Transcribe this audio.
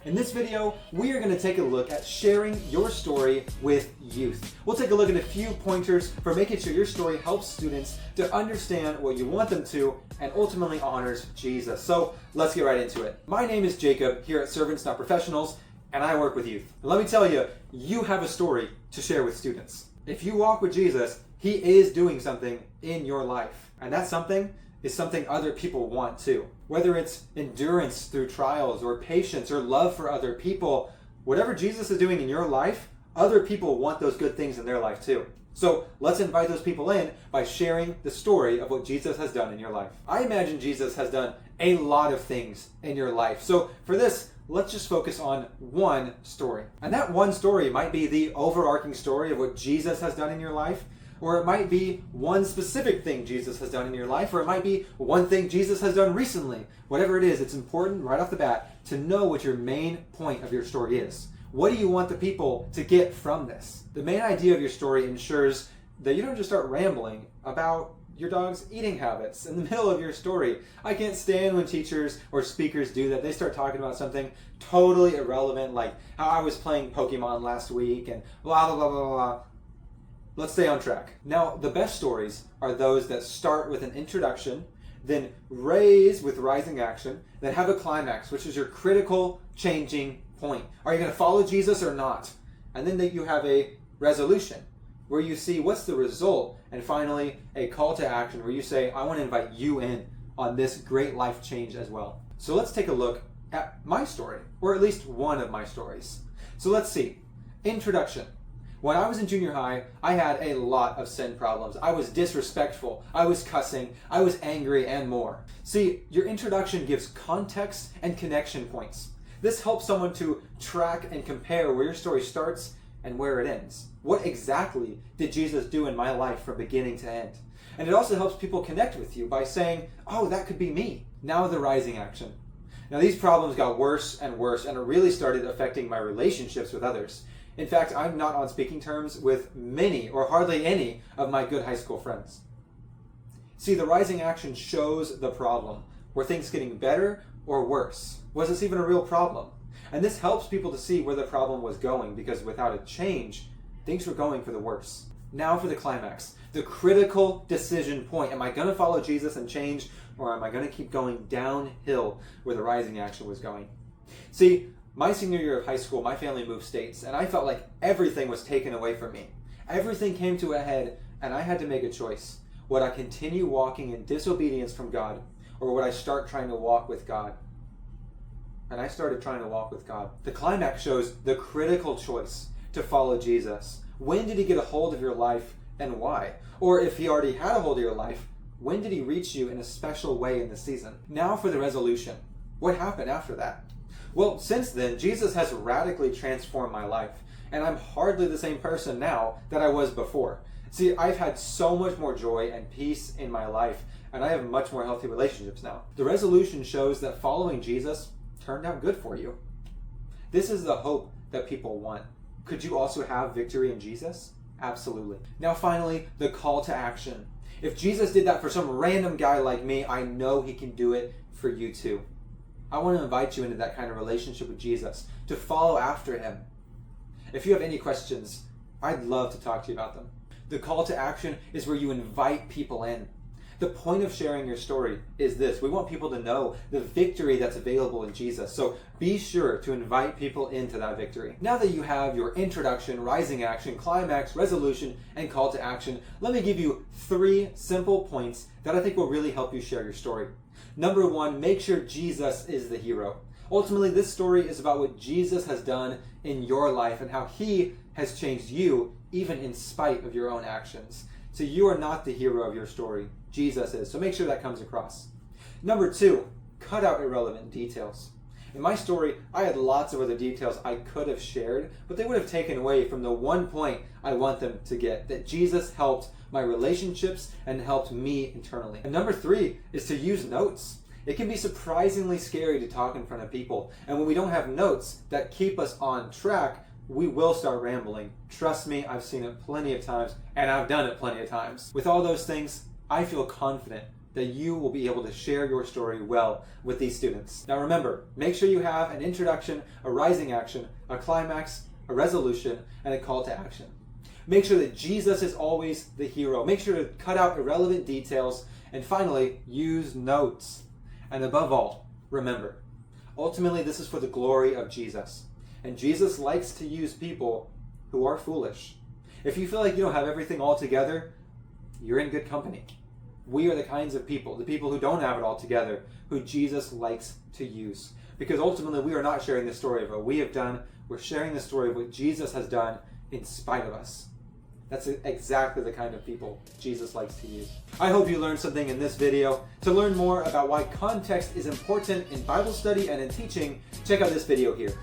In this video, we are going to take a look at sharing your story with youth. We'll take a look at a few pointers for making sure your story helps students to understand what you want them to and ultimately honors Jesus. So let's get right into it. My name is Jacob here at Servants Not Professionals, and I work with youth. And let me tell you, you have a story to share with students. If you walk with Jesus, He is doing something in your life. And that something is something other people want too. Whether it's endurance through trials or patience or love for other people, whatever Jesus is doing in your life, other people want those good things in their life too. So let's invite those people in by sharing the story of what Jesus has done in your life. I imagine Jesus has done a lot of things in your life. So for this, let's just focus on one story. And that one story might be the overarching story of what Jesus has done in your life, or it might be one specific thing Jesus has done in your life, or it might be one thing Jesus has done recently. Whatever it is, it's important right off the bat to know what your main point of your story is. What do you want the people to get from this? The main idea of your story ensures that you don't just start rambling about your dog's eating habits in the middle of your story. I can't stand when teachers or speakers do that. They start talking about something totally irrelevant, like how I was playing Pokemon last week and blah, blah, blah, blah, blah. Let's stay on track. Now, the best stories are those that start with an introduction, then raise with rising action, then have a climax, which is your critical changing point. Are you going to follow Jesus or not? And then that you have a resolution where you see what's the result, and finally a call to action where you say, I want to invite you in on this great life change as well. So let's take a look at my story, or at least one of my stories. So let's see. Introduction. When I was in junior high, I had a lot of sin problems. I was disrespectful, I was cussing, I was angry, and more. See, your introduction gives context and connection points. This helps someone to track and compare where your story starts and where it ends. What exactly did Jesus do in my life from beginning to end? And it also helps people connect with you by saying, oh, that could be me. Now the rising action. Now these problems got worse and worse, and it really started affecting my relationships with others. In fact, I'm not on speaking terms with many or hardly any of my good high school friends. See, the rising action shows the problem. Were things getting better or worse? Was this even a real problem? And this helps people to see where the problem was going, because without a change, things were going for the worse. Now for the climax, the critical decision point. Am I going to follow Jesus and change, or am I going to keep going downhill where the rising action was going? See, my senior year of high school, my family moved states, and I felt like everything was taken away from me. Everything came to a head, and I had to make a choice. Would I continue walking in disobedience from God, or would I start trying to walk with God? And I started trying to walk with God. The climax shows the critical choice to follow Jesus. When did He get a hold of your life, and why? Or if He already had a hold of your life, when did He reach you in a special way in the season? Now for the resolution. What happened after that? Well, since then, Jesus has radically transformed my life, and I'm hardly the same person now that I was before. See, I've had so much more joy and peace in my life, and I have much more healthy relationships now. The resolution shows that following Jesus turned out good for you. This is the hope that people want. Could you also have victory in Jesus? Absolutely. Now finally, the call to action. If Jesus did that for some random guy like me, I know He can do it for you too. I want to invite you into that kind of relationship with Jesus, to follow after Him. If you have any questions, I'd love to talk to you about them. The call to action is where you invite people in. The point of sharing your story is this. We want people to know the victory that's available in Jesus. So be sure to invite people into that victory. Now that you have your introduction, rising action, climax, resolution, and call to action, let me give you 3 simple points that I think will really help you share your story. Number 1, make sure Jesus is the hero. Ultimately, this story is about what Jesus has done in your life and how He has changed you, even in spite of your own actions. So you are not the hero of your story. Jesus is. So make sure that comes across. Number 2, cut out irrelevant details. In my story, I had lots of other details I could have shared, but they would have taken away from the one point I want them to get, that Jesus helped my relationships and helped me internally. And number 3 is to use notes. It can be surprisingly scary to talk in front of people, and when we don't have notes that keep us on track, we will start rambling. Trust me, I've seen it plenty of times, and I've done it plenty of times. With all those things, I feel confident that you will be able to share your story well with these students. Now remember, make sure you have an introduction, a rising action, a climax, a resolution, and a call to action. Make sure that Jesus is always the hero. Make sure to cut out irrelevant details. And finally, use notes. And above all, remember, ultimately this is for the glory of Jesus. And Jesus likes to use people who are foolish. If you feel like you don't have everything all together, you're in good company. We are the kinds of people, the people who don't have it all together, who Jesus likes to use. Because ultimately we are not sharing the story of what we have done. We're sharing the story of what Jesus has done in spite of us. That's exactly the kind of people Jesus likes to use. I hope you learned something in this video. To learn more about why context is important in Bible study and in teaching, check out this video here.